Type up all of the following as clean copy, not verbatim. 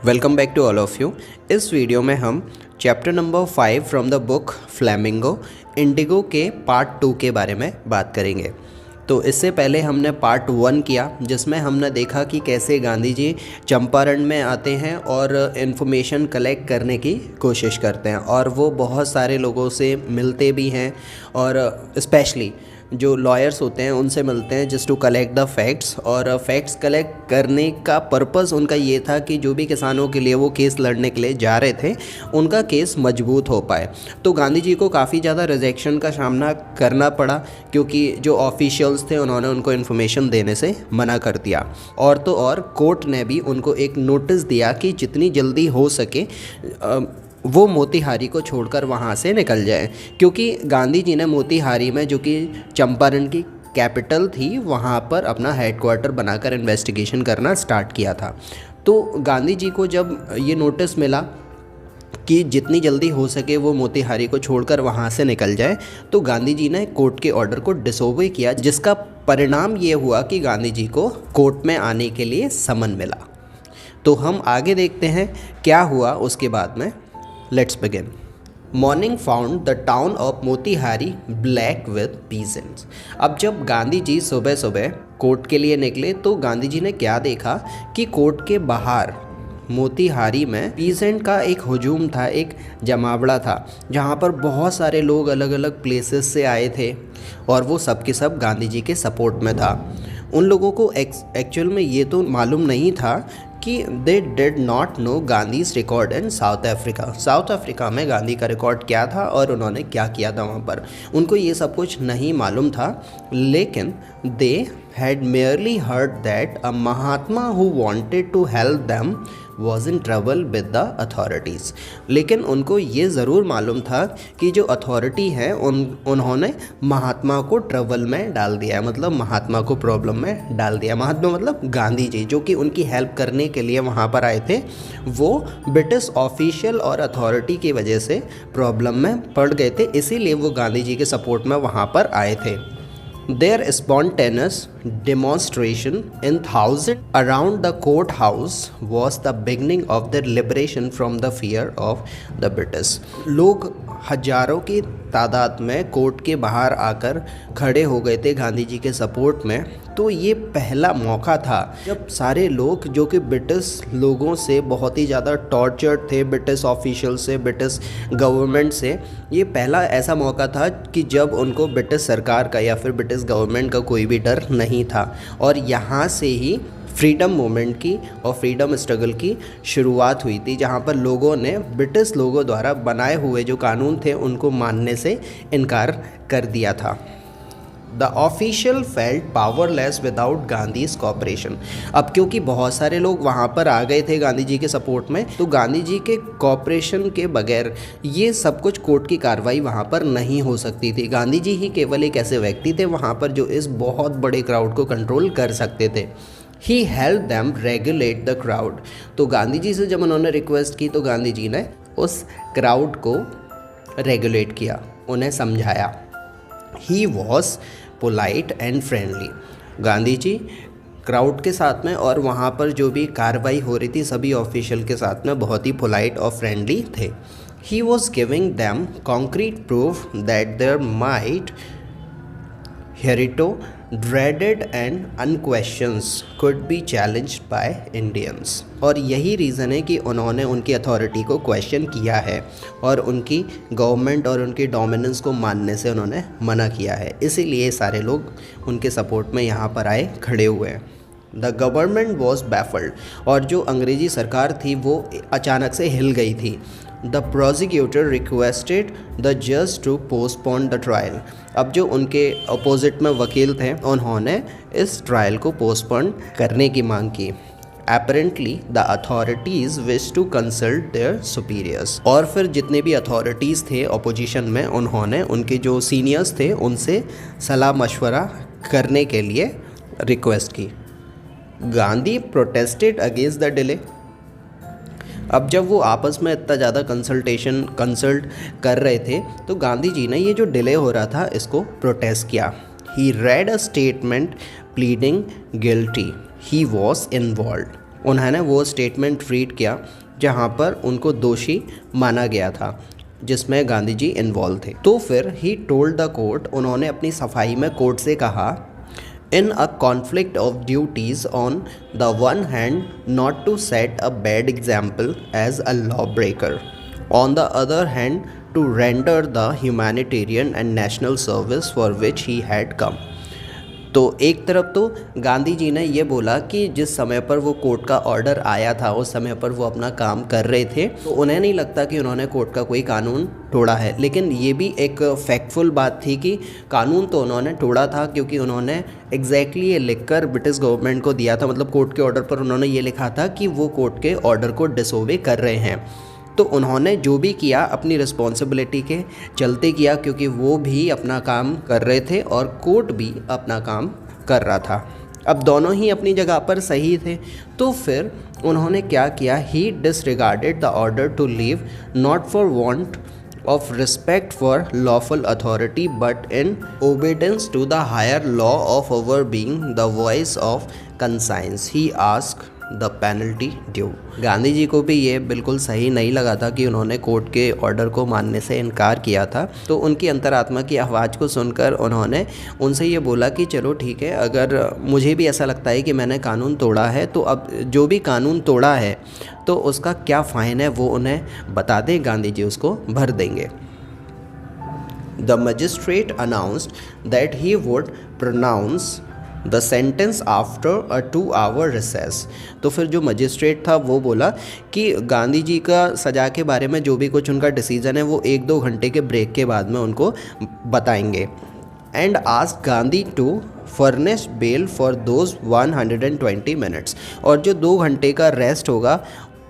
Welcome back to all of you. इस video में हम chapter number 5 from the book Flamingo Indigo के part 2 के बारे में बात करेंगे। तो इससे पहले हमने पार्ट 1 किया जिसमें हमने देखा कि कैसे गांधी जी चंपारण में आते हैं और इन्फॉर्मेशन कलेक्ट करने की कोशिश करते हैं और वो बहुत सारे लोगों से मिलते भी हैं और स्पेशली जो लॉयर्स होते हैं उनसे मिलते हैं just to collect the facts. और फैक्ट्स कलेक्ट करने का पर्पस उनका ये था कि जो भी किसानों के लिए वो केस लड़ने के लिए जा रहे थे उनका केस मजबूत हो पाए। तो गांधी जी को काफ़ी ज़्यादा रिजेक्शन का सामना करना पड़ा क्योंकि जो ऑफिशियल्स थे उन्होंने उनको इन्फॉर्मेशन देने से मना कर दिया। और तो और कोर्ट ने भी उनको एक नोटिस दिया कि जितनी जल्दी हो सके वो मोतीहारी को छोड़कर वहाँ से निकल जाए, क्योंकि गांधी जी ने मोतीहारी में, जो कि चंपारण की कैपिटल थी, वहाँ पर अपना हेडक्वार्टर बनाकर इन्वेस्टिगेशन करना स्टार्ट किया था। तो गांधी जी को जब ये नोटिस मिला कि जितनी जल्दी हो सके वो मोतीहारी को छोड़कर वहाँ से निकल जाए, तो गांधी जी ने कोर्ट के ऑर्डर को डिसोबे किया, जिसका परिणाम ये हुआ कि गांधी जी को कोर्ट में आने के लिए समन मिला। तो हम आगे देखते हैं क्या हुआ उसके बाद में। Let's begin. Morning found the town of Motihari black with peasants. अब जब गांधी जी सुबह सुबह कोर्ट के लिए निकले तो गांधी जी ने क्या देखा कि कोर्ट के बाहर मोतीहारी में पीसेंट का एक हुजूम था, एक जमावड़ा था, जहाँ पर बहुत सारे लोग अलग अलग प्लेसेस से आए थे और वो सब के सब गांधी जी के सपोर्ट में था। उन लोगों को एक्चुअल में ये तो मालूम नहीं था कि they did not know Gandhi's record in south Africa. South Africa में गांधी का रिकॉर्ड क्या था और उन्होंने क्या किया था वहाँ पर, उनको ये सब कुछ नहीं मालूम था। लेकिन they had merely heard that a Mahatma who wanted to help them was in trouble with the authorities. लेकिन उनको ये ज़रूर मालूम था कि जो अथॉरिटी है उन्होंने महात्मा को ट्रबल में डाल दिया है, मतलब महात्मा को प्रॉब्लम में डाल दिया। महात्मा मतलब गांधी जी, जो कि उनकी हेल्प करने के लिए वहाँ पर आए थे, वो ब्रिटिश ऑफिशियल और अथॉरिटी की वजह से प्रॉब्लम में पड़ गए थे, इसीलिए वो गांधी जी के सपोर्ट में वहाँ पर आए थे। Their spontaneous demonstration in thousands around the courthouse was the beginning of their liberation from the fear of the British. लोग हजारों की तादाद में कोर्ट के बाहर आकर खड़े हो गए थे गांधी जी के सपोर्ट में। तो ये पहला मौका था जब सारे लोग जो कि ब्रिटिश लोगों से बहुत ही ज़्यादा टॉर्चर्ड थे, ब्रिटिश ऑफिशियल से, ब्रिटिश गवर्नमेंट से, ये पहला ऐसा मौका था कि जब उनको ब्रिटिश सरकार का या फिर ब्रिटिश गवर्नमेंट का कोई भी डर नहीं था। और यहाँ से ही फ्रीडम मूवमेंट की और फ्रीडम स्ट्रगल की शुरुआत हुई थी, जहाँ पर लोगों ने ब्रिटिश लोगों द्वारा बनाए हुए जो कानून थे उनको मानने से इनकार कर दिया था। The official felt powerless without Gandhi's cooperation. अब क्योंकि बहुत सारे लोग वहाँ पर आ गए थे गांधी जी के सपोर्ट में, तो गांधी जी के कॉपरेशन के बगैर ये सब कुछ कोर्ट की कार्रवाई वहाँ पर नहीं हो सकती थी। गांधी जी ही केवल एक ऐसे व्यक्ति थे वहाँ पर जो इस बहुत बड़े क्राउड को कंट्रोल कर सकते थे। He help them regulate the crowd. तो गांधी जी से जब उन्होंने रिक्वेस्ट की तो गांधी जी ने उस क्राउड को रेगुलेट किया, उन्हें समझाया। He was polite and friendly. Gandhi ji crowd के साथ में और वहाँ पर जो भी कार्रवाई हो रही थी सभी ऑफिशियल के साथ में बहुत ही पोलाइट और फ्रेंडली थे। He was giving them concrete proof that their might hitherto dreaded and unquestions could be challenged by Indians। और यही रीज़न है कि उन्होंने उनकी अथॉरिटी को क्वेश्चन किया है और उनकी गवर्नमेंट और उनकी डोमिनेंस को मानने से उन्होंने मना किया है, इसीलिए सारे लोग उनके सपोर्ट में यहाँ पर आए, खड़े हुए हैं। The government was baffled. और जो अंग्रेज़ी सरकार थी वो अचानक से हिल गई थी। द प्रोसिक्यूटर रिक्वेस्टेड द जज टू पोस्टपोन द ट्रायल। अब जो उनके अपोजिट में वकील थे उन्होंने इस ट्रायल को पोस्टपोन करने की मांग की। Apparently the authorities wish to consult their superiors। और फिर जितने भी अथॉरिटीज़ थे अपोजिशन में उन्होंने उनके जो सीनियर्स थे उनसे सलाह मशवरा करने के लिए रिक्वेस्ट की। Gandhi protested against the delay. अब जब वो आपस में इतना ज़्यादा कंसल्ट कर रहे थे तो गांधी जी ने ये जो डिले हो रहा था इसको प्रोटेस्ट किया। He read a statement pleading guilty he was involve. उन्होंने वो स्टेटमेंट रीड किया जहाँ पर उनको दोषी माना गया था, जिसमें गांधी जी इन्वॉल्व थे। तो फिर ही टोल्ड द कोर्ट, उन्होंने अपनी सफाई में कोर्ट से कहा, in a conflict of duties on the one hand not to set a bad example as a law breaker, on the other hand to render the humanitarian and national service for which he had come. तो एक तरफ तो गांधी जी ने ये बोला कि जिस समय पर वो कोर्ट का ऑर्डर आया था उस समय पर वो अपना काम कर रहे थे, तो उन्हें नहीं लगता कि उन्होंने कोर्ट का कोई कानून तोड़ा है। लेकिन ये भी एक फैक्टफुल बात थी कि कानून तो उन्होंने तोड़ा था, क्योंकि उन्होंने एग्जैक्टली ये लिखकर ब्रिटिश गवर्नमेंट को दिया था, मतलब कोर्ट के ऑर्डर पर उन्होंने ये लिखा था कि वो कोर्ट के ऑर्डर को डिसओबे कर रहे हैं। तो उन्होंने जो भी किया अपनी रिस्पॉन्सिबिलिटी के चलते किया, क्योंकि वो भी अपना काम कर रहे थे और कोर्ट भी अपना काम कर रहा था। अब दोनों ही अपनी जगह पर सही थे। तो फिर उन्होंने क्या किया, he disregarded the order to leave not for want of respect for lawful authority but in obedience to the higher law of our being the voice of conscience he asked the penalty due। Gandhi ji को भी ये बिल्कुल सही नहीं लगा था कि उन्होंने कोर्ट के ऑर्डर को मानने से इनकार किया था। तो उनकी अंतरात्मा की आवाज़ को सुनकर उन्होंने उनसे ये बोला कि चलो ठीक है, अगर मुझे भी ऐसा लगता है कि मैंने कानून तोड़ा है, तो अब जो भी कानून तोड़ा है तो उसका क्या फ़ाइन है वो उन्हें बता दें, गांधी जी उसको भर देंगे। The magistrate announced that he would pronounce the sentence after a 2 hour recess. तो फिर जो मजिस्ट्रेट था वो बोला कि गांधी जी का सज़ा के बारे में जो भी कुछ उनका डिसीज़न है वो 1-2 घंटे के ब्रेक के बाद में उनको बताएंगे। And asked Gandhi to furnish bail for those 120 minutes. और जो 2 घंटे का रेस्ट होगा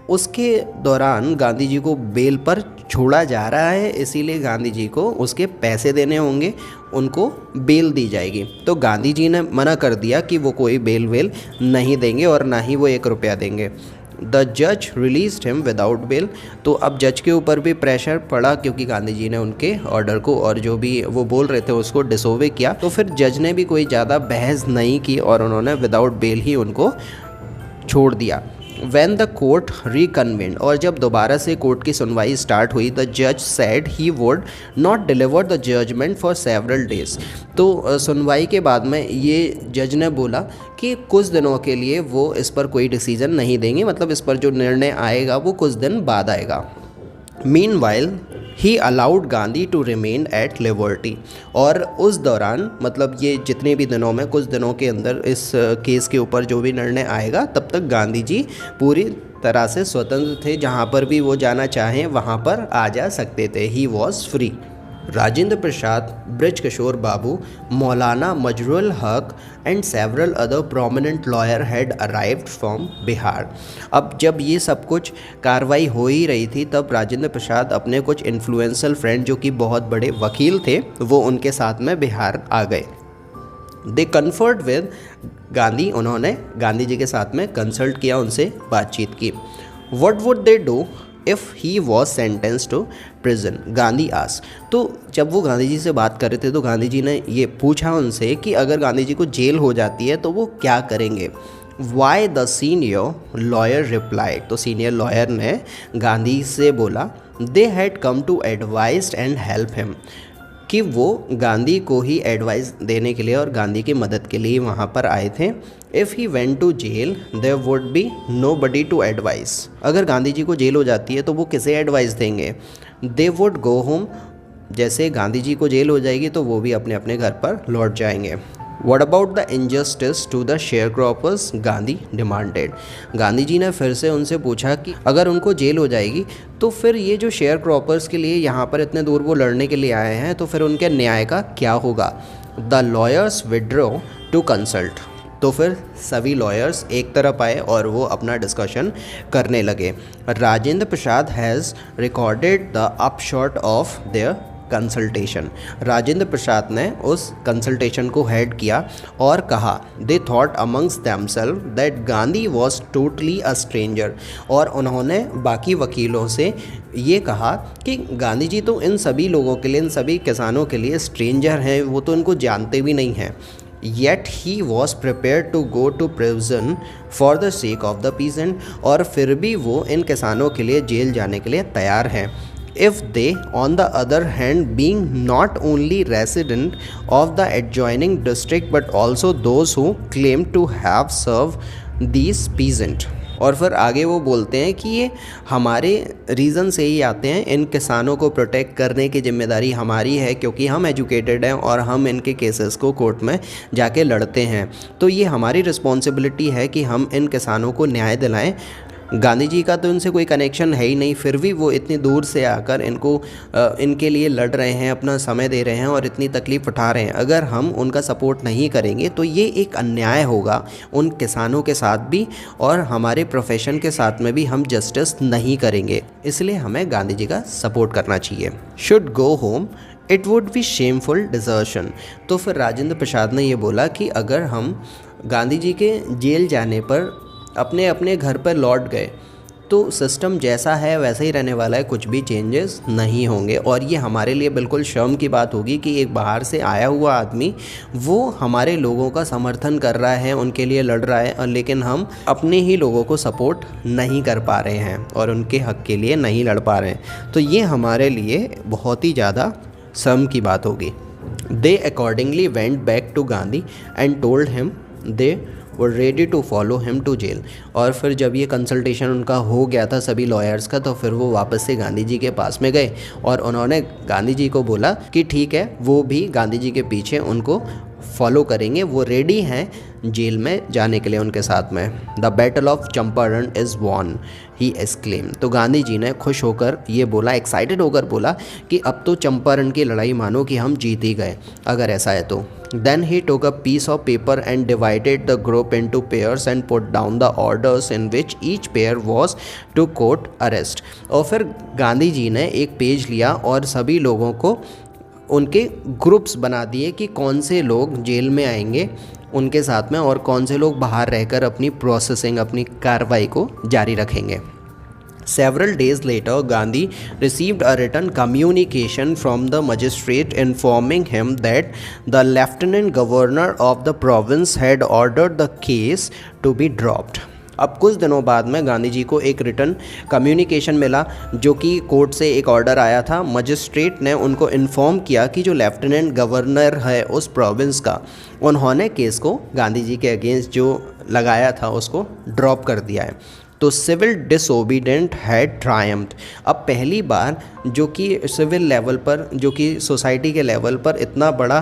उसके दौरान गांधी जी को बेल पर छोड़ा जा रहा है, इसीलिए गांधी जी को उसके पैसे देने होंगे, उनको बेल दी जाएगी। तो गांधी जी ने मना कर दिया कि वो कोई बेल वेल नहीं देंगे और ना ही वो 1 रुपया देंगे। द जज रिलीज्ड हिम विदाउट बेल। तो अब जज के ऊपर भी प्रेशर पड़ा, क्योंकि गांधी जी ने उनके ऑर्डर को और जो भी वो बोल रहे थे उसको डिसओबे किया। तो फिर जज ने भी कोई ज़्यादा बहस नहीं की और उन्होंने विदाउट बेल ही उनको छोड़ दिया। When the court reconvened, और जब दोबारा से कोर्ट की सुनवाई स्टार्ट हुई, द जज said he would not deliver the judgment for several days। तो सुनवाई के बाद में ये जज ने बोला कि कुछ दिनों के लिए वो इस पर कोई डिसीजन नहीं देंगे, मतलब इस पर जो निर्णय आएगा वो कुछ दिन बाद आएगा। Meanwhile he allowed Gandhi to remain at liberty. और उस दौरान, मतलब ये जितने भी दिनों में, कुछ दिनों के अंदर इस केस के ऊपर जो भी निर्णय आएगा तब तक गांधी जी पूरी तरह से स्वतंत्र थे, जहाँ पर भी वो जाना चाहें वहाँ पर आ जा सकते थे। He was free. Rajendra Prasad, Brij Kishore Babu, Maulana Mazharul Haq and several other prominent lawyer had arrived from Bihar. अब जब ये सब कुछ कार्रवाई हो ही रही थी तब राजेंद्र प्रसाद अपने कुछ इन्फ्लुएंशियल फ्रेंड जो कि बहुत बड़े वकील थे वो उनके साथ में बिहार आ गए। दे कन्फर्ड विद गांधी, उन्होंने गांधी जी के साथ में कंसल्ट किया, उनसे बातचीत की। What would they do if he was sentence to prison, Gandhi आस। तो जब वो गांधी जी से बात कर रहे थे तो गांधी जी ने ये पूछा उनसे कि अगर गांधी जी को जेल हो जाती है तो वो क्या करेंगे। Why the senior lawyer replied. तो सीनियर लॉयर ने गांधी से बोला, they had come to advise and help him, कि वो गांधी को ही एडवाइस देने के लिए और गांधी की मदद के लिए वहाँ पर आए थे। If he went to jail there would be nobody to advise. अगर गांधी जी को जेल हो जाती है तो वो किसे एडवाइस देंगे। दे वुड गो होम, जैसे गांधी जी को जेल हो जाएगी तो वो भी अपने अपने घर पर लौट जाएंगे। What about the injustice to the sharecroppers, Gandhi demanded. Gandhi ji ने फिर से उनसे पूछा कि अगर उनको जेल हो जाएगी तो फिर ये जो शेयर क्रॉपर्स के लिए यहाँ पर इतने दूर वो लड़ने के लिए आए हैं तो फिर उनके न्याय का क्या होगा। The lawyers withdraw to consult. तो फिर सभी लॉयर्स एक तरफ आए और वो अपना डिस्कशन करने लगे। Rajendra Prasad has recorded the upshot of their consultation. Rajendra Prasad ने उस कंसल्टेशन को हेड किया और कहा, they thought amongst themselves that Gandhi was totally a stranger. और उन्होंने बाकी वकीलों से ये कहा कि गांधी जी तो इन सभी लोगों के लिए, इन सभी किसानों के लिए स्ट्रेंजर हैं, वो तो इनको जानते भी नहीं हैं। Yet he was prepare to go to prison for the sake of the peasant, और फिर भी वो इन किसानों के लिए जेल जाने के लिए तैयार हैं। If they, on the other hand, being not only resident of the adjoining district but also those who claim to have served these peasant। और फिर आगे वो बोलते हैं कि ये हमारे रीज़न से ही आते हैं, इन किसानों को प्रोटेक्ट करने की जिम्मेदारी हमारी है क्योंकि हम एजुकेटेड हैं और हम इनके केसेस को कोर्ट में जाके लड़ते हैं, तो ये हमारी रिस्पॉन्सिबिलिटी है कि हम इन किसानों को न्याय दिलाएं। गांधी जी का तो इनसे कोई कनेक्शन है ही नहीं, फिर भी वो इतनी दूर से आकर इनके लिए लड़ रहे हैं, अपना समय दे रहे हैं और इतनी तकलीफ़ उठा रहे हैं। अगर हम उनका सपोर्ट नहीं करेंगे तो ये एक अन्याय होगा उन किसानों के साथ भी और हमारे प्रोफेशन के साथ में भी हम जस्टिस नहीं करेंगे। इसलिए हमें गांधी जी का सपोर्ट करना चाहिए। Should go home, it would B shameful desertion. तो फिर राजेंद्र प्रसाद ने ये बोला कि अगर हम गांधी जी के जेल जाने पर अपने अपने घर पर लौट गए तो सिस्टम जैसा है वैसा ही रहने वाला है, कुछ भी चेंजेस नहीं होंगे। और ये हमारे लिए बिल्कुल शर्म की बात होगी कि एक बाहर से आया हुआ आदमी वो हमारे लोगों का समर्थन कर रहा है, उनके लिए लड़ रहा है, और लेकिन हम अपने ही लोगों को सपोर्ट नहीं कर पा रहे हैं और उनके हक़ के लिए नहीं लड़ पा रहे हैं। तो ये हमारे लिए बहुत ही ज़्यादा शर्म की बात होगी। They accordingly went back to Gandhi and told him they were ready to follow him to jail. और फिर जब ये कंसल्टेशन उनका हो गया था सभी लॉयर्स का, तो फिर वो वापस से गांधी जी के पास में गए और उन्होंने गांधी जी को बोला कि ठीक है, वो भी गांधी जी के पीछे उनको फॉलो करेंगे, वो रेडी हैं जेल में जाने के लिए उनके साथ में। The battle of Champaran is won, he exclaim. तो गांधी जी ने खुश होकर ये बोला, एक्साइटेड होकर बोला कि अब तो चंपारण की लड़ाई मानो कि हम जीत ही गए अगर ऐसा है तो। Then he took a piece of paper and divided the group into pairs and put down the orders in which each pair was to court arrest। और फिर गांधी जी ने एक पेज लिया और सभी लोगों को उनके ग्रुप्स बना दिए कि कौन से लोग जेल में आएंगे उनके साथ में और कौन से लोग बाहर रहकर अपनी प्रोसेसिंग, अपनी कार्रवाई को जारी रखेंगे। Several days later, Gandhi received a written communication from the magistrate informing him that the lieutenant governor of the province had ordered the case to be dropped। अब कुछ दिनों बाद में गांधी जी को एक रिटर्न कम्युनिकेशन मिला जो कि कोर्ट से एक ऑर्डर आया था। मजिस्ट्रेट ने उनको इन्फॉर्म किया कि जो लेफ्टिनेंट गवर्नर है उस प्रोविंस का, उन्होंने केस को गांधी जी के अगेंस्ट जो लगाया था उसको ड्रॉप कर दिया है। तो सिविल डिसोबीडेंट हैड ट्रायम्फ्ड। अब पहली बार जो कि सिविल लेवल पर, जो कि सोसाइटी के लेवल पर इतना बड़ा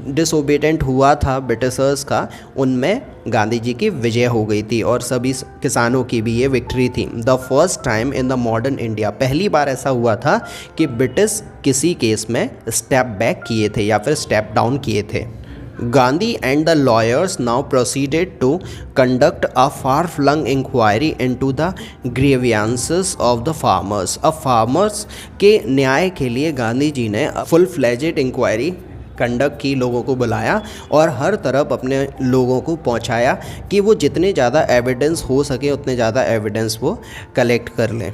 डिसोबीडेंट हुआ था ब्रिटिशर्स का, उनमें गांधी जी की विजय हो गई थी और सभी किसानों की भी ये विक्ट्री थी। The first time in the modern India, पहली बार ऐसा हुआ था कि ब्रिटिश किसी केस में स्टेप बैक किए थे या फिर स्टेप डाउन किए थे। Gandhi and the lawyers now proceeded to conduct a far-flung inquiry into the grievances of the farmers। अब farmers के न्याय के लिए गांधी जी ने फुल फ्लेजेड इंक्वायरी कंडक्ट की, लोगों को बुलाया और हर तरफ अपने लोगों को पहुंचाया कि वो जितने ज़्यादा एविडेंस हो सके उतने ज़्यादा एविडेंस वो कलेक्ट कर लें।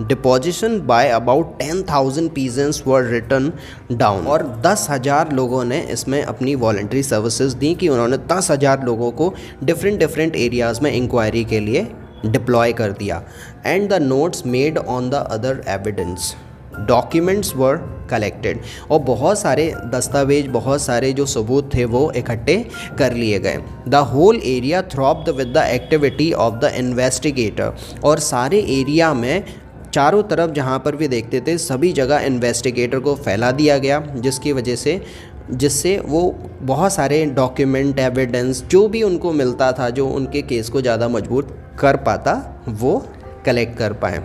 Deposition by about 10,000 peasants were written down. और 10,000 लोगों ने इसमें अपनी वॉलंटरी सर्विसेज दी कि उन्होंने 10,000 लोगों को डिफरेंट एरियाज़ में इंक्वायरी के लिए डिप्लॉय कर दिया। And the notes made on the other evidence, documents were collected. और बहुत सारे दस्तावेज, बहुत सारे जो सबूत थे वो इकट्ठे कर लिए गए। The whole area throbbed with the activity of the investigator. और सारे एरिया में चारों तरफ जहाँ पर भी देखते थे सभी जगह इन्वेस्टिगेटर को फैला दिया गया, जिसकी वजह से जिससे वो बहुत सारे डॉक्यूमेंट, एविडेंस जो भी उनको मिलता था जो उनके केस को ज़्यादा मजबूत कर पाता वो कलेक्ट कर पाए।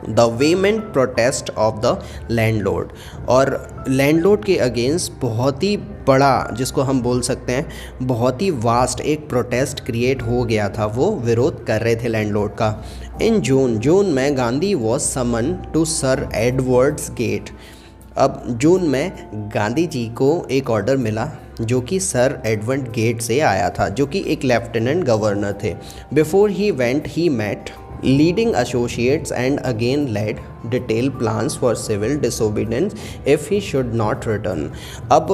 The vehement protest of the landlord. और लैंडलॉर्ड के अगेंस्ट बहुत ही बड़ा, जिसको हम बोल सकते हैं बहुत ही वास्ट एक प्रोटेस्ट क्रिएट हो गया था, वो विरोध कर रहे थे लैंडलॉर्ड का। इन जून में Gandhi was summon to sir Edwards Gait. अब जून में गांधी जी को एक ऑर्डर मिला जो कि सर एडवर्ड गेट से आया था, जो कि एक लेफ्टिनेंट गवर्नर थे। Before he went he met leading associates and again led detailed plans for civil disobedience if he should not return। अब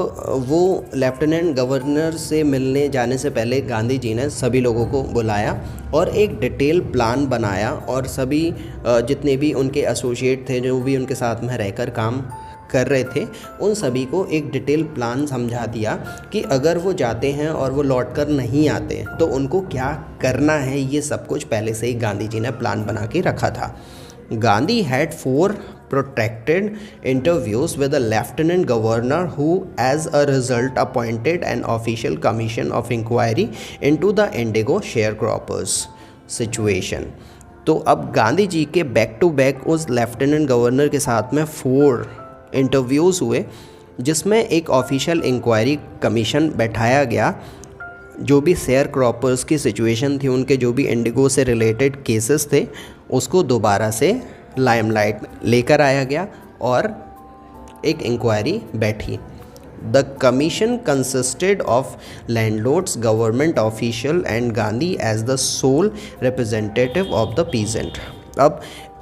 वो लेफ्टिनेंट गवर्नर से मिलने जाने से पहले गांधी जी ने सभी लोगों को बुलाया और एक डिटेल प्लान बनाया और सभी जितने भी उनके एसोसिएट थे, जो भी उनके साथ में रहकर काम कर रहे थे, उन सभी को एक डिटेल प्लान समझा दिया कि अगर वो जाते हैं और वो लौट कर नहीं आते तो उनको क्या करना है। ये सब कुछ पहले से ही गांधी जी ने प्लान बना के रखा था। Gandhi had 4 protracted interviews with the lieutenant governor who as a result appointed an official commission of inquiry into the indigo sharecroppers situation। तो अब गांधी जी के बैक टू बैक उस लेफ्टिनेंट गवर्नर के साथ में 4 इंटरव्यूज़ हुए, जिसमें एक ऑफिशियल इंक्वायरी कमीशन बैठाया गया। जो भी शेयर क्रॉपर्स की सिचुएशन थी, उनके जो भी इंडिगो से रिलेटेड केसेस थे, उसको दोबारा से लाइमलाइट लेकर आया गया और एक इंक्वायरी बैठी। The commission consisted of landlords, government official and Gandhi as the sole representative of the peasant. अब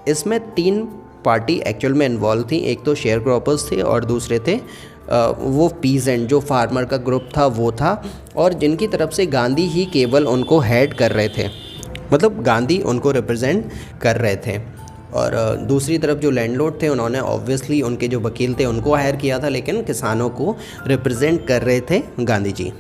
इसमें 3 पार्टी एक्चुअल में इन्वॉल्व थी। एक तो शेयर क्रॉपर्स थे और दूसरे थे वो पीजेंट, जो फार्मर का ग्रुप था वो था, और जिनकी तरफ से गांधी ही केवल उनको हेड कर रहे थे, मतलब गांधी उनको रिप्रेजेंट कर रहे थे। और दूसरी तरफ जो लैंडलॉर्ड थे, उन्होंने ऑब्वियसली उनके जो वकील थे उनको हायर किया था, लेकिन किसानों को रिप्रेजेंट कर रहे थे Gandhi ji.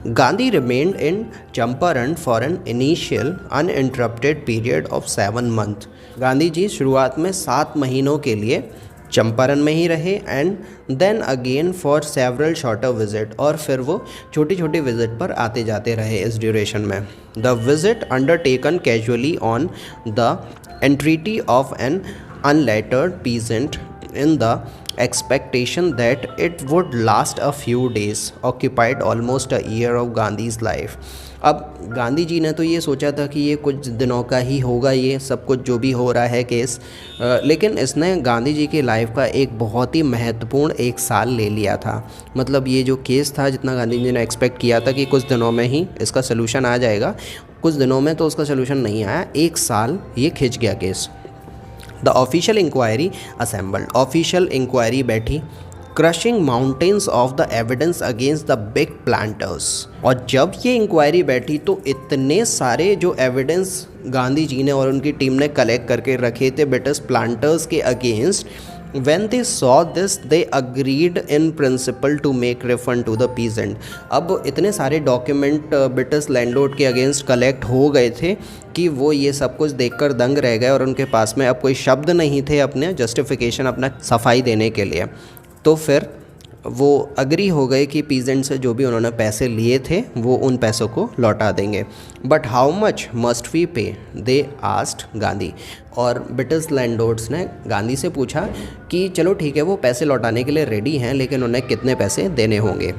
Gandhi remained in Champaran for an initial uninterrupted period of 7 months। Gandhi ji शुरुआत में 7 महीनों के लिए चंपारण में ही रहे and then again for several shorter visit, और फिर वो छोटी छोटी विजिट पर आते जाते रहे इस ड्यूरेशन में। The visit undertaken casually on the entreaty of an unlettered peasant in the expectation that it would last a few days occupied almost a year of Gandhi's life। अब गांधी जी ने तो ये सोचा था कि ये कुछ दिनों का ही होगा, ये सब कुछ जो भी हो रहा है केस, लेकिन इसने गांधी जी की लाइफ का एक बहुत ही महत्वपूर्ण 1 साल ले लिया था। मतलब ये जो केस था, जितना गांधी जी ने एक्सपेक्ट किया था कि कुछ दिनों में ही इसका सलूशन आ जाएगा, कुछ दिनों में तो उसका सलूशन नहीं आया, 1 साल ये खिंच गया केस। The official inquiry assembled, official inquiry बैठी, crushing mountains of the evidence against the big planters. और जब ये इंक्वायरी बैठी तो इतने सारे जो एविडेंस गांधी जी ने और उनकी टीम ने कलेक्ट करके रखे थे ब्रिटिश प्लांटर्स के against, when they saw this they agreed in principle to make refund to the peasant। अब इतने सारे डॉक्यूमेंट ब्रिटिश लैंडलॉर्ड के अगेंस्ट कलेक्ट हो गए थे कि वो ये सब कुछ देखकर दंग रह गए और उनके पास में अब कोई शब्द नहीं थे अपने जस्टिफिकेशन, अपना सफाई देने के लिए। तो फिर वो अग्री हो गए कि पीजेंट से जो भी उन्होंने पैसे लिए थे वो उन पैसों को लौटा देंगे। But how much must we pay, they asked Gandhi. और ब्रिटिश लैंडलॉर्ड्स ने गांधी से पूछा कि चलो ठीक है, वो पैसे लौटाने के लिए रेडी हैं, लेकिन उन्हें कितने पैसे देने होंगे।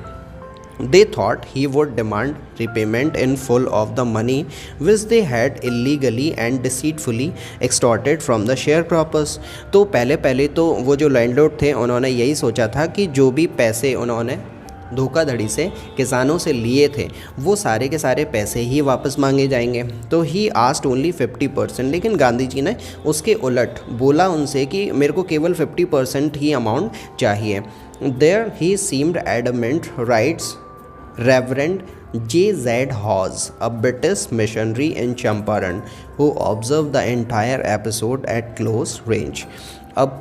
They thought he would demand repayment in full of the money which they had illegally and deceitfully extorted from the sharecroppers। तो पहले तो वो जो लैंडलॉर्ड थे उन्होंने यही सोचा था कि जो भी पैसे उन्होंने धोखाधड़ी से किसानों से लिए थे वो सारे के सारे पैसे ही वापस मांगे जाएंगे। तो ही आस्क्ड ओनली 50%, लेकिन गांधी जी ने उसके उलट बोला उनसे कि मेरे को केवल 50% ही अमाउंट चाहिए। There he seemed adamant, writes Reverend J.Z. Hawes, a British missionary in Champaran, who observed the entire episode at close range। अब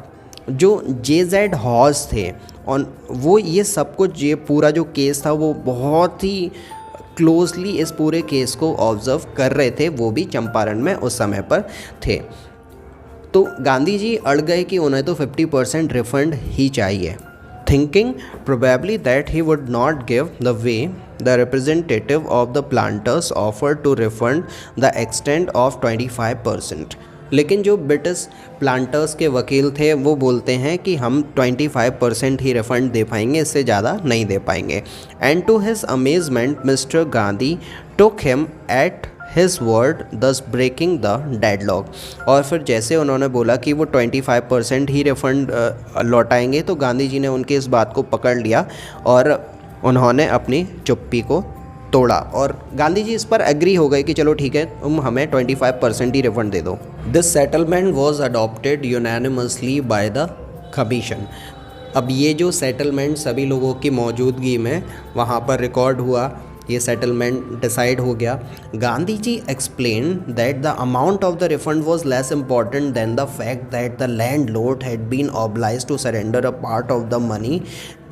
जो J.Z. Hawes थे और वो ये सब कुछ, ये पूरा जो केस था वो बहुत ही क्लोजली इस पूरे केस को ऑब्जर्व कर रहे थे, वो भी चंपारण में उस समय पर थे। तो गांधी जी अड़ गए कि उन्हें तो 50% रिफंड ही चाहिए। Thinking probably that he would not give the way, the representative of the planters offered to refund the extent of 25%। लेकिन जो ब्रिटिश प्लांटर्स के वकील थे वो बोलते हैं कि हम 25% ही रिफंड दे पाएंगे, इससे ज़्यादा नहीं दे पाएंगे। And to his amazement mister Gandhi took him at his word, thus breaking the deadlock. और फिर जैसे उन्होंने बोला कि वो 25% ही रिफंड लौटाएंगे, तो गांधी जी ने उनकी इस बात को पकड़ लिया और उन्होंने अपनी चुप्पी को तोड़ा और गांधी जी इस पर एग्री हो गए कि चलो ठीक है, तुम हमें 25% ही रिफंड दे दो। This settlement was adopted unanimously by the commission. अब ये जो सेटलमेंट सभी लोगों की मौजूदगी में वहाँ पर रिकॉर्ड हुआ, ये सेटलमेंट डिसाइड हो गया। Gandhi ji explain that the amount of the refund was less important than the fact that the landlord had been obliged to surrender a part of the money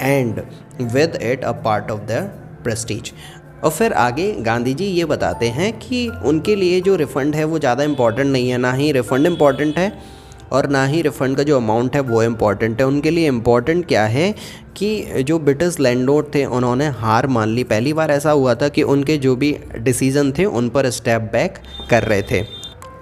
and with it a part of the prestige. और फिर आगे गांधी जी ये बताते हैं कि उनके लिए जो रिफ़ंड है वो ज़्यादा इम्पॉर्टेंट नहीं है, ना ही रिफ़ंड इम्पॉर्टेंट है और ना ही रिफ़ंड का जो अमाउंट है वो इम्पॉर्टेंट है। उनके लिए इम्पॉर्टेंट क्या है कि जो ब्रिटिश लैंडलॉर्ड थे उन्होंने हार मान ली। पहली बार ऐसा हुआ था कि उनके जो भी डिसीज़न थे उन पर स्टेप बैक कर रहे थे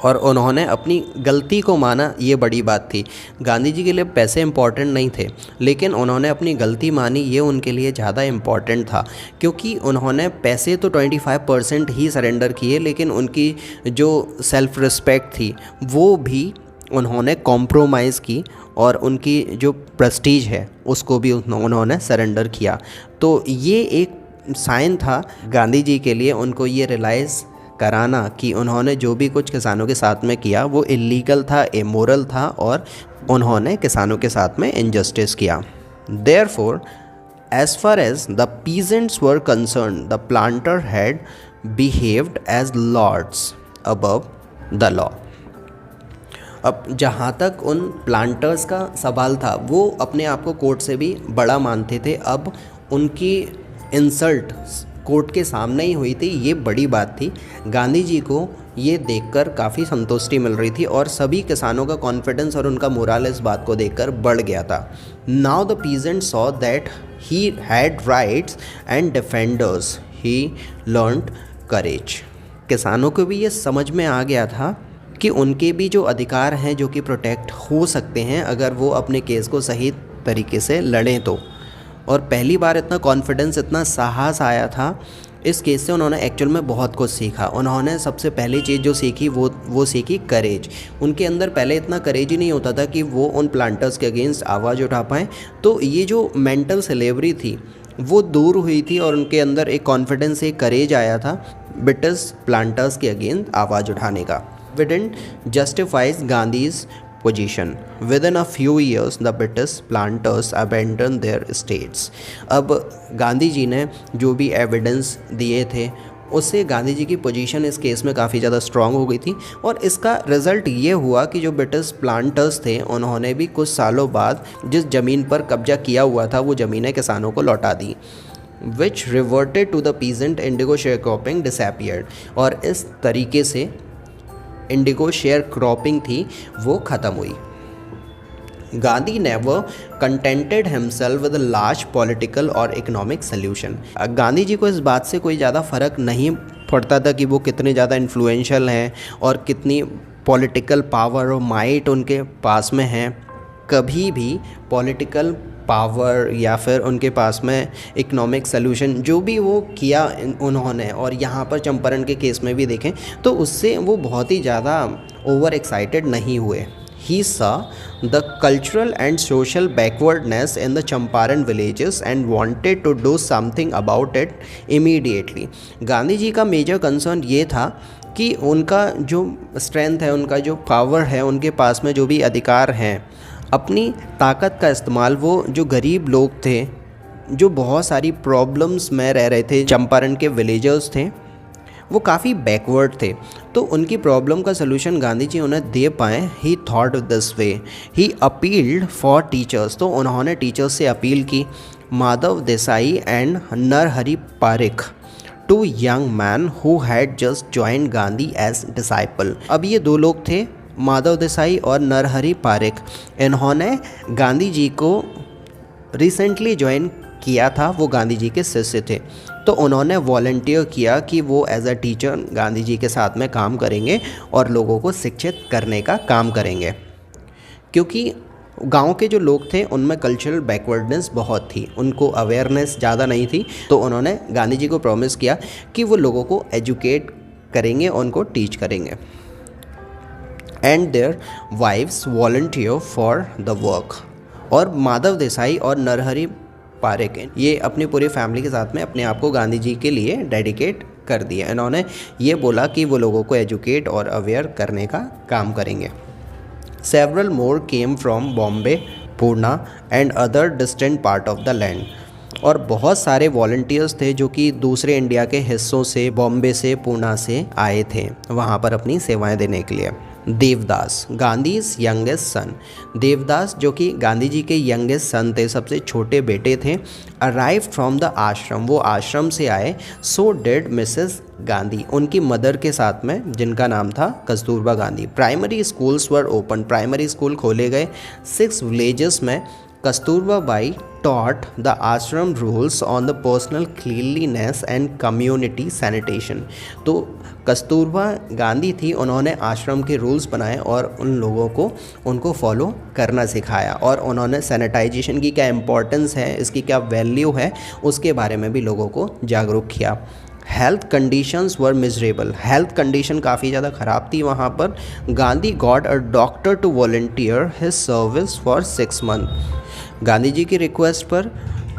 और उन्होंने अपनी गलती को माना, ये बड़ी बात थी। गांधी जी के लिए पैसे इंपॉर्टेंट नहीं थे, लेकिन उन्होंने अपनी गलती मानी, ये उनके लिए ज़्यादा इम्पॉर्टेंट था, क्योंकि उन्होंने पैसे तो 25% ही सरेंडर किए, लेकिन उनकी जो सेल्फ़ रिस्पेक्ट थी वो भी उन्होंने कॉम्प्रोमाइज़ की और उनकी जो प्रेस्टीज है उसको भी उन्होंने सरेंडर किया। तो ये एक साइन था गांधी जी के लिए, उनको ये रियलाइज़ कराना कि उन्होंने जो भी कुछ किसानों के साथ में किया वो इलीगल था, इमोरल था और उन्होंने किसानों के साथ में इनजस्टिस किया। Therefore as far as the peasants were concerned, the planter had behaved as lords above the law। अब जहाँ तक उन प्लांटर्स का सवाल था वो अपने आप को कोर्ट से भी बड़ा मानते थे। अब उनकी इंसल्ट कोर्ट के सामने ही हुई थी, ये बड़ी बात थी। गांधी जी को ये देखकर काफ़ी संतुष्टि मिल रही थी और सभी किसानों का कॉन्फिडेंस और उनका मोरल इस बात को देखकर बढ़ गया था। Now the peasant saw that he had rights and defenders, he learned courage. किसानों को भी ये समझ में आ गया था कि उनके भी जो अधिकार हैं जो कि प्रोटेक्ट हो सकते हैं अगर वो अपने केस को सही तरीके से लड़ें तो। और पहली बार इतना कॉन्फिडेंस, इतना साहस आया था इस केस से। उन्होंने एक्चुअल में बहुत कुछ सीखा। उन्होंने सबसे पहली चीज़ जो सीखी वो सीखी करेज। उनके अंदर पहले इतना करेज ही नहीं होता था कि वो उन प्लांटर्स के अगेंस्ट आवाज़ उठा पाएँ। तो ये जो मेंटल स्लेवरी थी वो दूर हुई थी और उनके अंदर एक कॉन्फिडेंस, एक करेज आया था ब्रिटिश प्लांटर्स के अगेंस्ट आवाज़ उठाने का। Evident justifies Gandhi's position. Within a few years, the British planters abandoned their estates। अब गांधी जी ने जो भी एविडेंस दिए थे उससे गांधी जी की पोजीशन इस केस में काफ़ी ज़्यादा स्ट्रांग हो गई थी और इसका रिज़ल्ट ये हुआ कि जो ब्रिटिश प्लांटर्स थे उन्होंने भी कुछ सालों बाद जिस ज़मीन पर कब्जा किया हुआ था वो ज़मीनें किसानों को लौटा दी। Which reverted to the peasant, indigo sharecropping disappeared। और इस तरीके से इंडिगो शेयर क्रॉपिंग थी वो ख़त्म हुई। Gandhi never contented himself with large political और इकोनॉमिक सोल्यूशन। गांधी जी को इस बात से कोई ज़्यादा फ़र्क नहीं पड़ता था कि वो कितने ज़्यादा इन्फ्लुएंशियल हैं और कितनी पॉलिटिकल पावर और माइट उनके पास में हैं। कभी भी पॉलिटिकल पावर या फिर उनके पास में इकोनॉमिक सल्यूशन जो भी वो किया उन्होंने, और यहाँ पर चंपारण के केस में भी देखें तो उससे वो बहुत ही ज़्यादा ओवर एक्साइटेड नहीं हुए। He saw the cultural and social backwardness in the Champaran villages and wanted to do something about it immediately। Gandhi ji का मेजर कंसर्न ये था कि उनका जो स्ट्रेंथ है, उनका जो पावर है, उनके पास में जो भी अधिकार हैं, अपनी ताकत का इस्तेमाल वो जो गरीब लोग थे जो बहुत सारी प्रॉब्लम्स में रह रहे थे, चंपारण के विलेजर्स थे, वो काफ़ी बैकवर्ड थे, तो उनकी प्रॉब्लम का सलूशन गांधी जी उन्हें दे पाएँ। He thought this way, he appealed for teachers. तो उन्होंने टीचर्स से अपील की। Madhav Desai and Narhari Parikh, two young man who had just join Gandhi as disciple. अब ये दो लोग थे, माधव देसाई और नरहरि पारिक। इन्होंने गांधी जी को रिसेंटली ज्वाइन किया था, वो गांधी जी के शिष्य थे। तो उन्होंने वॉलंटियर किया कि वो as a teacher Gandhi ji के साथ में काम करेंगे और लोगों को शिक्षित करने का काम करेंगे, क्योंकि गांव के जो लोग थे उनमें कल्चरल बैकवर्डनेस बहुत थी, उनको अवेयरनेस ज़्यादा नहीं थी। तो उन्होंने गांधी जी को प्रॉमिस किया कि वो लोगों को एजुकेट करेंगे, उनको टीच करेंगे। And their wives volunteer for the work. और माधव देसाई और नरहरि पारेख, ये अपनी पूरी फैमिली के साथ में अपने आप को गांधी जी के लिए डेडिकेट कर दिया। इन्होंने ये बोला कि वो लोगों को एजुकेट और अवेयर करने का काम करेंगे। Several more came from Bombay, Poona and other distant part of the land. और बहुत सारे वॉलंटियर्स थे जो कि दूसरे इंडिया के हिस्सों से, बॉम्बे से, पूना से आए थे वहाँ पर अपनी सेवाएं देने के लिए। Devdas, Gandhi's youngest son. देवदास जो कि गांधी जी के यंगेस्ट सन थे, सबसे छोटे बेटे थे। अराइव फ्रॉम द आश्रम, वो आश्रम से आए। सो डिड मिसेस गांधी, उनकी मदर के साथ में, जिनका नाम था कस्तूरबा गांधी। प्राइमरी स्कूल्स वर ओपन, प्राइमरी स्कूल खोले गए 6 विलेजेस में। Kasturba by taught the ashram rules on the personal cleanliness and community sanitation। तो कस्तूरबा गांधी थी, उन्होंने आश्रम के रूल्स बनाए और उन लोगों को उनको फॉलो करना सिखाया, और उन्होंने सैनिटाइजेशन की क्या इम्पोर्टेंस है, इसकी क्या वैल्यू है, उसके बारे में भी लोगों को जागरूक किया। Health conditions were miserable, health condition काफ़ी ज़्यादा ख़राब थी वहाँ पर। Gandhi got a doctor to volunteer his service for 6 month. Gandhi ji की रिक्वेस्ट पर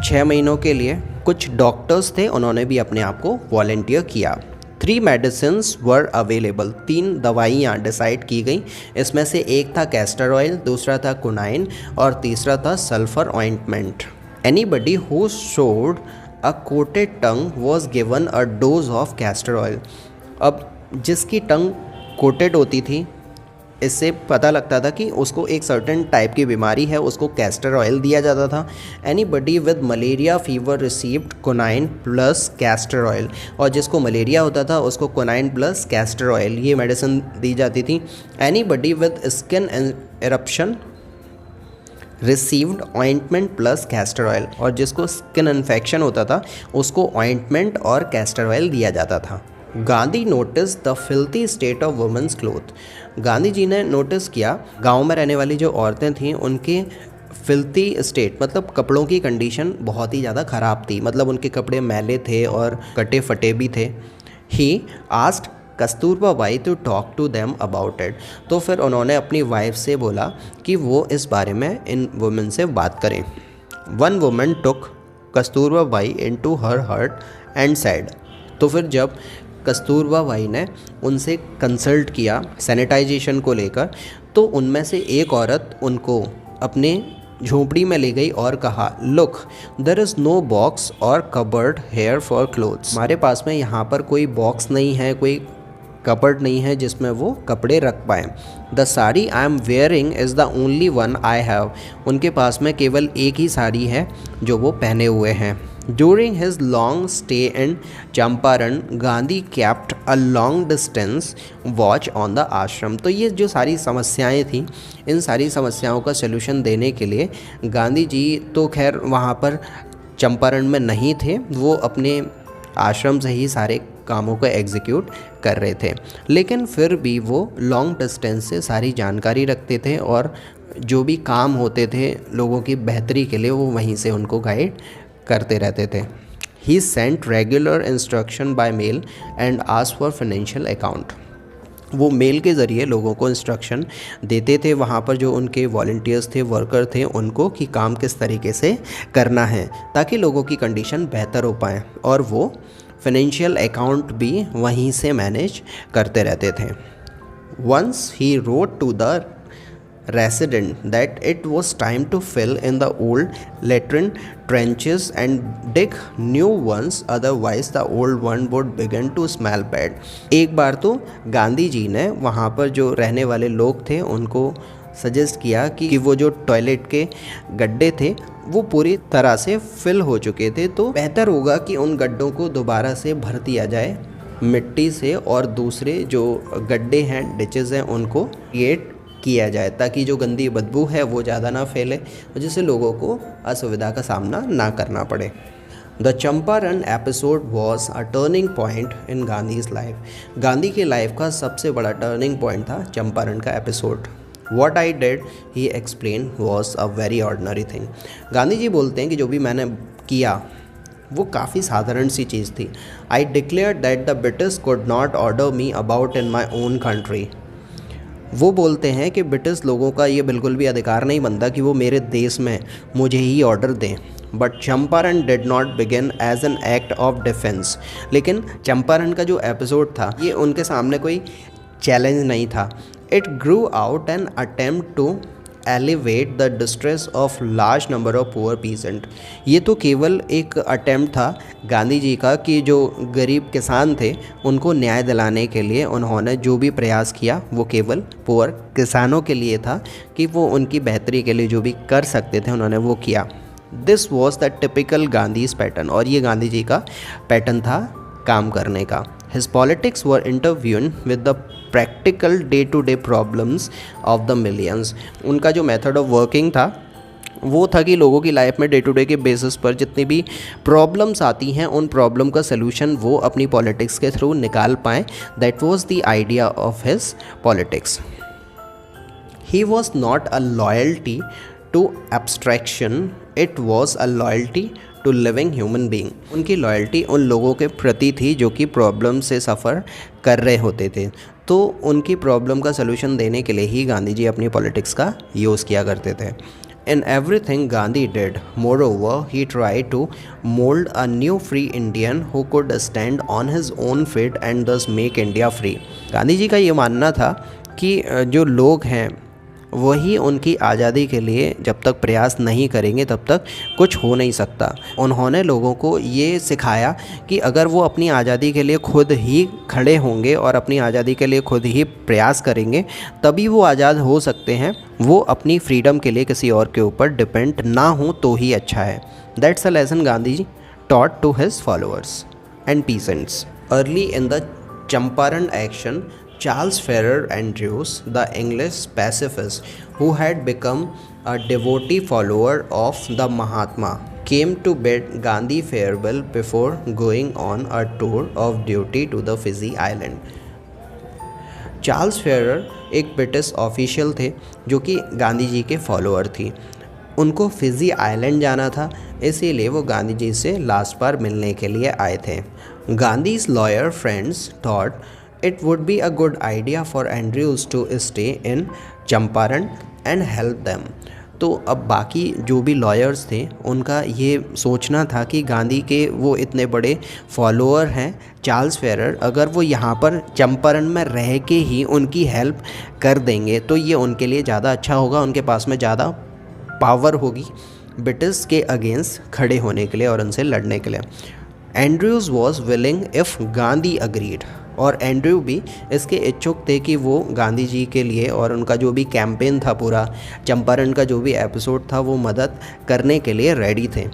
6 महीनों के लिए कुछ डॉक्टर्स थे, उन्होंने भी अपने आप को वॉलंटियर किया। 3 मेडिसिन्स वर अवेलेबल, 3 दवाइयाँ डिसाइड की गई। इसमें से एक था कैस्टर ऑयल, दूसरा था कुनाइन और तीसरा था sulphur ointment. Anybody who showed a coated tongue was given a dose of castor oil. अब जिसकी टंग कोटेड होती थी, इससे पता लगता था कि उसको एक सर्टेन टाइप की बीमारी है, उसको कैस्टर ऑयल दिया जाता था। Anybody with malaria fever received quinine plus castor oil, और जिसको मलेरिया होता था उसको कोनाइन प्लस कैस्टर ऑयल ये मेडिसिन दी जाती थी। Anybody with skin eruption received ointment plus castor oil, और जिसको स्किन इन्फेक्शन होता था उसको ऑइंटमेंट और कैस्टर ऑयल दिया जाता था। Gandhi notice the filthy state of women's cloth, Gandhi ji ने नोटिस किया गांव में रहने वाली जो औरतें थीं उनके फिल्थी स्टेट, मतलब कपड़ों की कंडीशन बहुत ही ज़्यादा ख़राब थी, मतलब उनके कपड़े मैले थे और कटे फटे भी थे। He asked Kasturba Bai to talk to them about it, तो फिर उन्होंने अपनी वाइफ से बोला कि वो इस बारे में इन वुमेन से बात करें। One women took Kasturba by into her heart and said, तो फिर जब कस्तूरबा बाई ने उनसे कंसल्ट किया सैनिटाइजेशन को लेकर, तो उनमें से एक औरत उनको अपने झोपड़ी में ले गई और कहा, look there is no box or cupboard here for clothes, हमारे पास में यहाँ पर कोई बॉक्स नहीं है, कोई कबर्ड नहीं है जिसमें वो कपड़े रख पाएँ। The sari I am wearing is the only one I have, उनके पास में केवल एक ही साड़ी है जो वो पहने हुए हैं। During his long stay in Champaran, Gandhi kept a long distance watch on the ashram। तो ये जो सारी समस्याएं थी, इन सारी समस्याओं का सलूशन देने के लिए गांधी जी तो खैर वहाँ पर चंपारण में नहीं थे, वो अपने आश्रम से ही सारे कामों को एग्जीक्यूट कर रहे थे, लेकिन फिर भी वो लॉन्ग डिस्टेंस से सारी जानकारी रखते थे और जो भी काम होते थे लोगों की बेहतरी के लिए वो वहीं से उनको गाइड करते रहते थे। He sent regular instruction by mail and asked for financial account, वो मेल के ज़रिए लोगों को इंस्ट्रक्शन देते थे वहाँ पर जो उनके वॉलंटियर्स थे, वर्कर थे, उनको कि काम किस तरीके से करना है ताकि लोगों की कंडीशन बेहतर हो पाए, और वो फाइनेंशियल अकाउंट भी वहीं से मैनेज करते रहते थे। Once he wrote to the resident that it was time to fill in the old latrine trenches and dig new ones, otherwise the old one would begin to smell bad। एक बार तो गांधी जी ने वहाँ पर जो रहने वाले लोग थे उनको सजेस्ट किया कि वो जो टॉयलेट के गड्ढे थे वो पूरी तरह से फिल हो चुके थे, तो बेहतर होगा कि उन गड्ढों को दोबारा से भर दिया जाए मिट्टी से, और दूसरे जो गड्ढे हैं, डिचेस हैं, उनको क्रिएट किया जाए ताकि जो गंदी बदबू है वो ज़्यादा ना फैले, जिससे लोगों को असुविधा का सामना ना करना पड़े। The Champaran episode was a turning point in Gandhi's life, Gandhi के लाइफ का सबसे बड़ा टर्निंग पॉइंट था चंपारण का episode. What I did he explain was a very ordinary thing, Gandhi ji बोलते हैं कि जो भी मैंने किया वो काफ़ी साधारण सी चीज़ थी। I declare that the British could not order me about in my own country, वो बोलते हैं कि ब्रिटिश लोगों का ये बिल्कुल भी अधिकार नहीं बनता कि वो मेरे देश में मुझे ही ऑर्डर दें। But Champaran did not begin as an act of defence. लेकिन चंपारण का जो एपिसोड था ये उनके सामने कोई चैलेंज नहीं था। It grew out an attempt to elevate the distress of large number of poor peasant. ये तो केवल एक अटेम्प्ट था गांधी जी का कि जो गरीब किसान थे उनको न्याय दिलाने के लिए उन्होंने जो भी प्रयास किया वो केवल पुअर किसानों के लिए था, कि वो उनकी बेहतरी के लिए जो भी कर सकते थे उन्होंने वो किया। This was the typical Gandhi's pattern, और ये गांधी जी का पैटर्न था काम करने का। His politics were intertwined with the practical day-to-day problems of the millions. उनका जो मेथड ऑफ वर्किंग था वो था कि लोगों की लाइफ में डे टू डे के बेसिस पर जितनी भी प्रॉब्लम्स आती हैं उन प्रॉब्लम का सलूशन वो अपनी पॉलिटिक्स के थ्रू निकाल पाएँ। That was the idea of his politics. He was not a loyalty to abstraction, it was a loyalty to living human being. उनकी लॉयल्टी उन लोगों के प्रति थी जो कि प्रॉब्लम से सफ़र कर रहे होते थे, तो उनकी प्रॉब्लम का सलूशन देने के लिए ही गांधी जी अपनी पॉलिटिक्स का यूज़ किया करते थे। In everything Gandhi did moreover he try to mould a new free Indian who could stand on his own feet and thus make India free. Gandhi ji का ये मानना था कि जो लोग हैं वही उनकी आज़ादी के लिए जब तक प्रयास नहीं करेंगे तब तक कुछ हो नहीं सकता। उन्होंने लोगों को ये सिखाया कि अगर वो अपनी आज़ादी के लिए खुद ही खड़े होंगे और अपनी आज़ादी के लिए खुद ही प्रयास करेंगे तभी वो आज़ाद हो सकते हैं। वो अपनी फ्रीडम के लिए किसी और के ऊपर डिपेंड ना हो तो ही अच्छा है। That's a lesson Gandhi ji taught to his followers and peasants. Early in the Champaran action, Charles Ferrer Andrews, the English pacifist who had become a devotee follower of the Mahatma, came to bid Gandhi farewell before going on a tour of duty to the Fiji Island. Charles Ferrer एक British official थे जो कि गांधी जी के follower थी। उनको Fiji island जाना था, इसीलिए वो गांधी जी से लास्ट बार मिलने के लिए आए थे। Gandhi's lawyer friends thought it would be a good idea for Andrews to stay in Champaran and help them. तो अब बाकी जो भी लॉयर्स थे उनका ये सोचना था कि गांधी के वो इतने बड़े फॉलोअर हैं चार्ल्स फेरर, अगर वो यहाँ पर चंपारण में रह के ही उनकी हेल्प कर देंगे तो ये उनके लिए ज़्यादा अच्छा होगा, उनके पास में ज़्यादा पावर होगी ब्रिटिश के अगेंस्ट खड़े होने के लिए और उनसे लड़ने के लिए। Andrews was willing if Gandhi agreed, और एंड्रयू भी इसके इच्छुक थे कि वो गांधी जी के लिए और उनका जो भी कैंपेन था, पूरा चंपारण का जो भी एपिसोड था, वो मदद करने के लिए रेडी थे।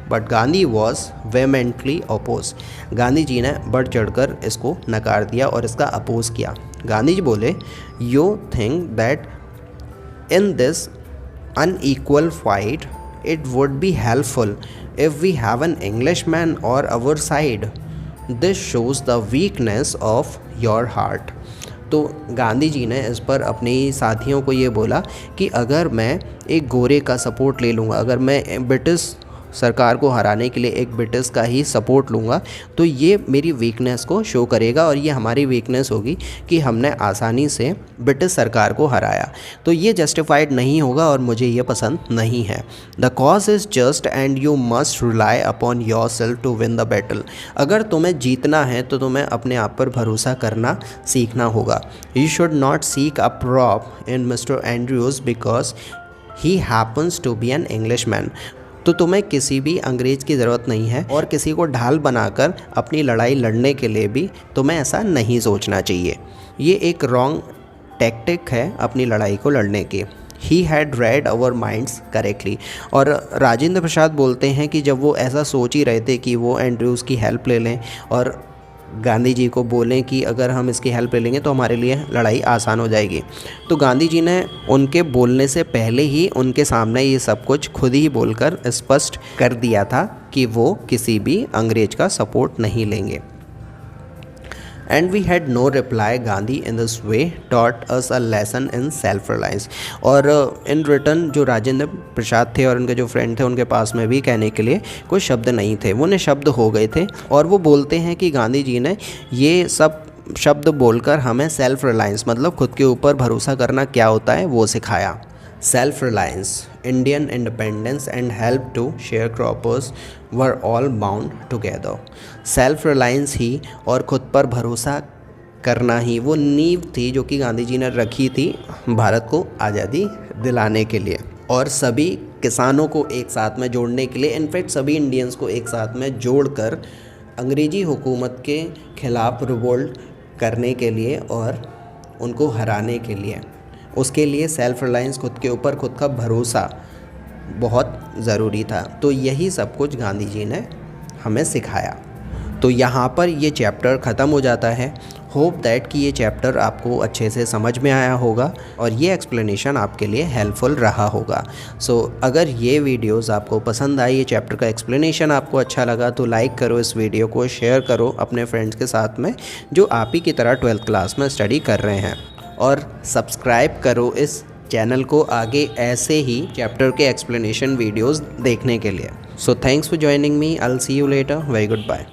But Gandhi was vehemently oppose. Gandhi ji ने बढ़ चढ़कर इसको नकार दिया और इसका अपोज किया। गांधी जी बोले, you think that in this unequal fight it would be helpful if we have an Englishman or our side. This shows the weakness of your heart. तो गांधी जी ने इस पर अपने साथियों को ये बोला कि अगर मैं एक गोरे का सपोर्ट ले लूँगा, अगर मैं ब्रिटिश सरकार को हराने के लिए एक ब्रिटिश का ही सपोर्ट लूँगा तो ये मेरी वीकनेस को शो करेगा और ये हमारी वीकनेस होगी कि हमने आसानी से ब्रिटिश सरकार को हराया, तो ये जस्टिफाइड नहीं होगा और मुझे ये पसंद नहीं है। The cause is just and you must rely upon yourself to win the battle. अगर तुम्हें जीतना है तो तुम्हें अपने आप पर भरोसा करना सीखना होगा। You should not seek a prop in mister Andrews because he happens to be an Englishman. तो तुम्हें किसी भी अंग्रेज़ की ज़रूरत नहीं है और किसी को ढाल बनाकर अपनी लड़ाई लड़ने के लिए भी तुम्हें ऐसा नहीं सोचना चाहिए। ये एक रॉन्ग टैक्टिक है अपनी लड़ाई को लड़ने की। He had read our minds correctly. और राजेंद्र प्रसाद बोलते हैं कि जब वो ऐसा सोच ही रहे थे कि वो एंड्रयूज़ की हेल्प ले लें और गांधी जी को बोलें कि अगर हम इसकी हेल्प ले लेंगे तो हमारे लिए लड़ाई आसान हो जाएगी, तो गांधी जी ने उनके बोलने से पहले ही उनके सामने ये सब कुछ खुद ही बोलकर स्पष्ट कर दिया था कि वो किसी भी अंग्रेज का सपोर्ट नहीं लेंगे। And we had no reply, Gandhi in this way taught us a lesson in self reliance. और इन रिटर्न जो राजेंद्र प्रसाद थे और उनके जो फ्रेंड थे उनके पास में भी कहने के लिए कोई शब्द नहीं थे, वो निःशब्द हो गए थे। और वो बोलते हैं कि गांधी जी ने ये सब शब्द बोलकर हमें सेल्फ रिलायंस मतलब खुद के ऊपर भरोसा करना क्या होता है वो सिखाया। Self reliance, Indian independence and help to sharecroppers were all bound together. Self reliance ही और ख़ुद पर भरोसा करना ही वो नींव थी जो कि गांधी जी ने रखी थी भारत को आज़ादी दिलाने के लिए और सभी किसानों को एक साथ में जोड़ने के लिए, इनफैक्ट सभी इंडियंस को एक साथ में जोड़कर अंग्रेज़ी हुकूमत के ख़िलाफ़ रिवोल्ट करने के लिए और उनको हराने के लिए। उसके लिए सेल्फ रिलायंस, खुद के ऊपर खुद का भरोसा बहुत ज़रूरी था। तो यही सब कुछ गांधी जी ने हमें सिखाया। तो यहाँ पर ये चैप्टर ख़त्म हो जाता है। होप दैट कि ये चैप्टर आपको अच्छे से समझ में आया होगा और ये एक्सप्लेनेशन आपके लिए हेल्पफुल रहा होगा। सो अगर ये वीडियोस आपको पसंद आई, ये चैप्टर का एक्सप्लेनेशन आपको अच्छा लगा, तो लाइक करो इस वीडियो को, शेयर करो अपने फ्रेंड्स के साथ में जो आप ही की तरह 12th क्लास में स्टडी कर रहे हैं, और सब्सक्राइब करो इस चैनल को आगे ऐसे ही चैप्टर के एक्सप्लेनेशन वीडियोज़ देखने के लिए। So thanks for joining me, I will see you later, very good bye.